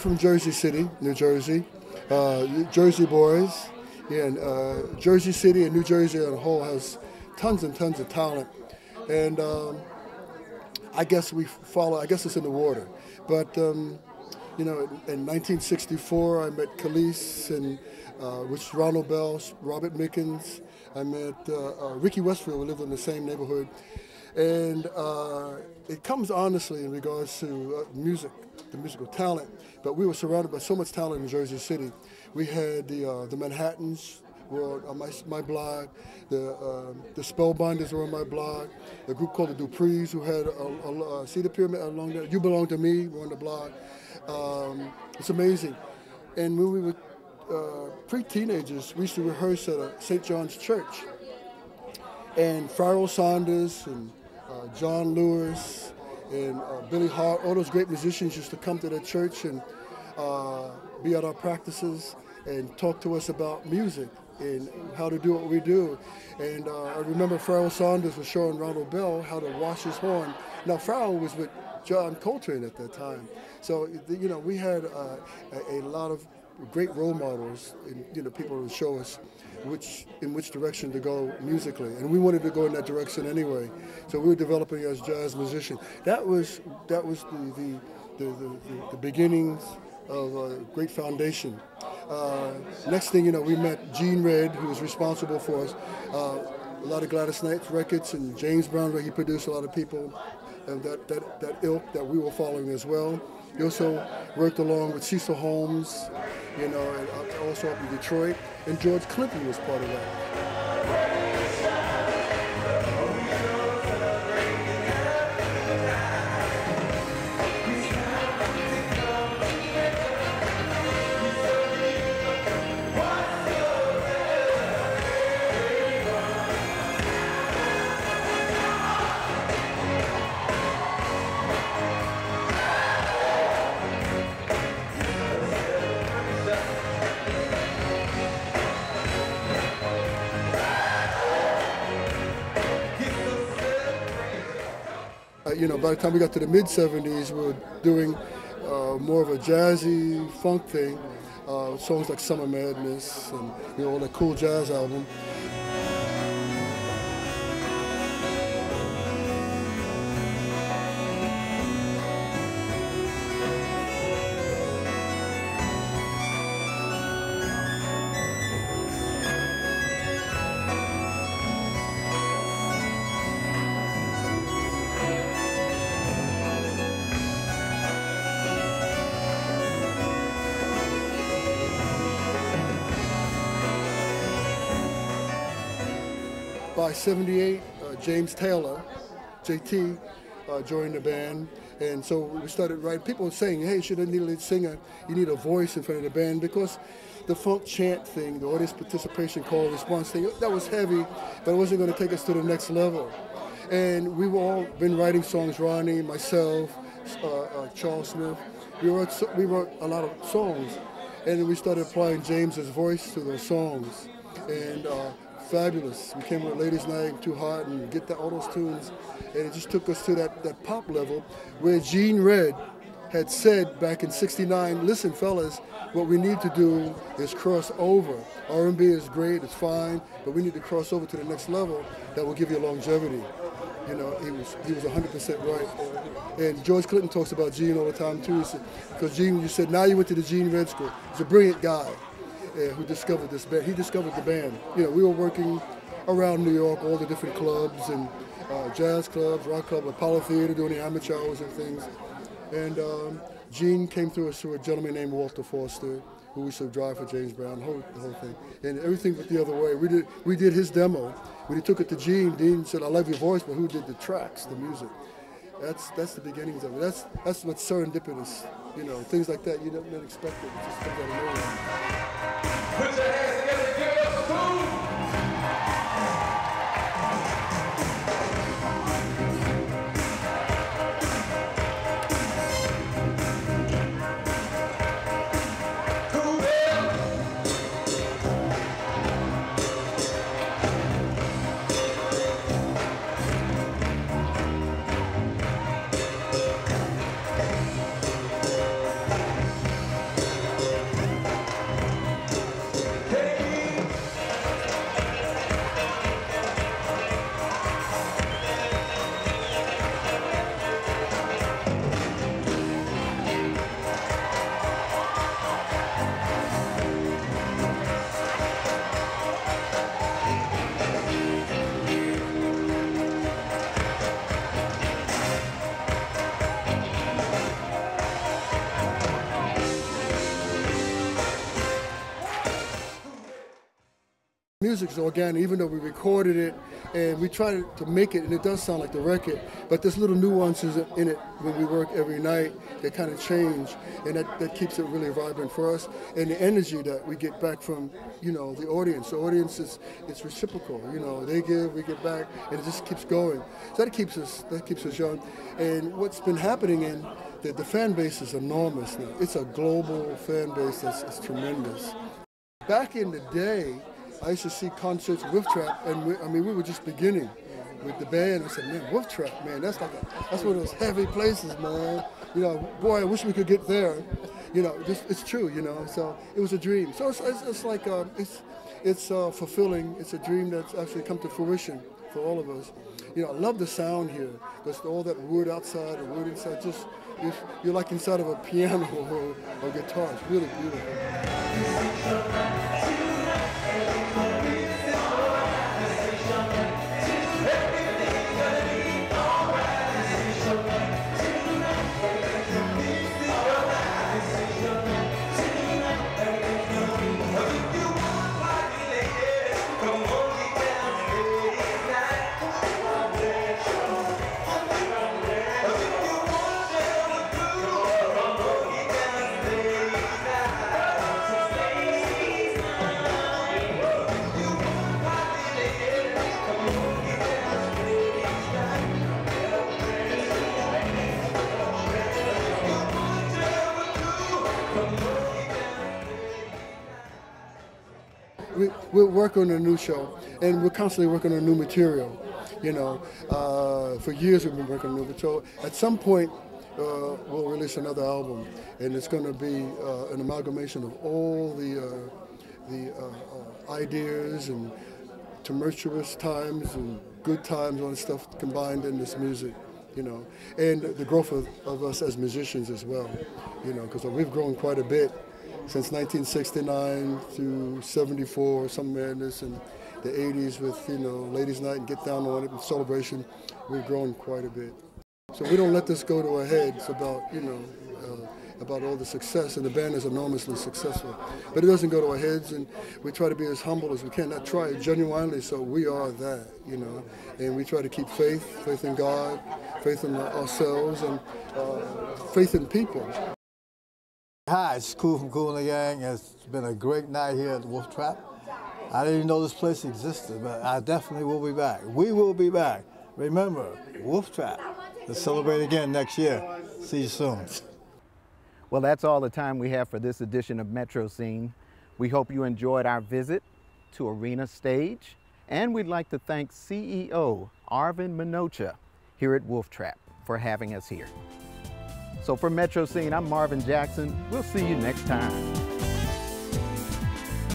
from Jersey City, New Jersey, Jersey boys. And Jersey City and New Jersey as a whole has tons and tons of talent. And I guess it's in the water. But, in 1964, I met Khalees, and which Ronald Bell, Robert Mickens. I met Ricky Westfield, who lived in the same neighborhood. And it comes honestly in regards to music, the musical talent. But we were surrounded by so much talent in Jersey City. We had the Manhattans were on my blog, the Spellbinders were on my blog, the group called the Duprees, who had a Cedar Pyramid along there. You Belong to Me were on the blog. It's amazing. And when we were pre-teenagers, we used to rehearse at St. John's Church. And Pharoah Sanders and John Lewis and Billy Hart, all those great musicians used to come to the church and be at our practices and talk to us about music and how to do what we do. And I remember Pharoah Sanders was showing Ronald Bell how to wash his horn. Now, Pharoah was with John Coltrane at that time. So, we had a lot of great role models and, people would show us in which direction to go musically. And we wanted to go in that direction anyway. So we were developing as jazz musicians. That was the beginnings of a great foundation. Next thing we met Gene Redd, who was responsible for us. A lot of Gladys Knight's records and James Brown, where he produced a lot of people, and that ilk that we were following as well. He also worked along with Cecil Holmes, and also up in Detroit, and George Clinton was part of that. By the time we got to the mid-'70s, we were doing more of a jazzy funk thing, songs like Summer Madness and all that cool jazz album. By '78, James Taylor, JT, joined the band, and so we started writing. People were saying, hey, you should need a lead singer, you need a voice in front of the band, because the funk chant thing, the audience participation call response thing, that was heavy, but it wasn't going to take us to the next level. And we've all been writing songs, Ronnie, myself, Charles Smith. We wrote a lot of songs, and we started applying James's voice to those songs. And fabulous. We came with Ladies Night, Too Hot, and Get That, all those tunes. And it just took us to that pop level where Gene Redd had said back in '69, listen, fellas, what we need to do is cross over. R&B is great, it's fine, but we need to cross over to the next level that will give you longevity. He was 100% right. And George Clinton talks about Gene all the time, too. He said, because Gene, you said, now you went to the Gene Redd School. He's a brilliant guy. Who discovered this band. He discovered the band. We were working around New York, all the different clubs and jazz clubs, rock club, Apollo Theater, doing the amateur hours and things. And Gene came through us through a gentleman named Walter Foster, who used to drive for James Brown, the whole thing. And everything went the other way. We did his demo. When he took it to Gene, Dean said, I love your voice, but who did the tracks, the music? That's the beginnings of it. That's what's serendipitous. Things like that you never expect it. It just comes out of nowhere. Put your hands together and give it up for Kool. Music's organic, even though we recorded it and we try to make it, and it does sound like the record, but there's little nuances in it when we work every night that kind of change, and that keeps it really vibrant for us. And the energy that we get back from, you know, the audience. The audience it's reciprocal, you know, they give, we get back, and it just keeps going. So that keeps us young. And what's been happening in the fan base is enormous now. It's a global fan base that's tremendous. Back in the day, I used to see concerts with Wolf Trap, and we were just beginning with the band. I said, man, Wolf Trap, man, that's one of those heavy places, man. You know, boy, I wish we could get there. You know, it's true, you know. So it was a dream. So it's like it's fulfilling. It's a dream that's actually come to fruition for all of us. You know, I love the sound here. There's all that wood outside and wood inside. Just you're like inside of a piano or guitar. It's really beautiful. We'll work on a new show, and we're constantly working on new material. You know, for years we've been working on new material. At some point, we'll release another album, and it's going to be an amalgamation of all the ideas and tumultuous times and good times, all this stuff combined in this music. You know, and the growth of us as musicians as well. You know, because we've grown quite a bit since 1969 to 74, some madness, and the 80s with, you know, Ladies' Night and Get Down on It and Celebration. We've grown quite a bit. So we don't let this go to our heads about, you know, about all the success, and the band is enormously successful. But it doesn't go to our heads, and we try to be as humble as we can. Not try, genuinely, so we are that, you know. And we try to keep faith in God, faith in ourselves, and faith in people. Hi, it's Kool from Kool and the Gang. It's been a great night here at the Wolf Trap. I didn't even know this place existed, but I definitely will be back. We will be back. Remember, Wolf Trap. Let's celebrate again next year. See you soon. Well, that's all the time we have for this edition of Metro Scene. We hope you enjoyed our visit to Arena Stage, and we'd like to thank CEO Arvin Minocha here at Wolf Trap for having us here. So for Metro Scene, I'm Marvin Jackson. We'll see you next time.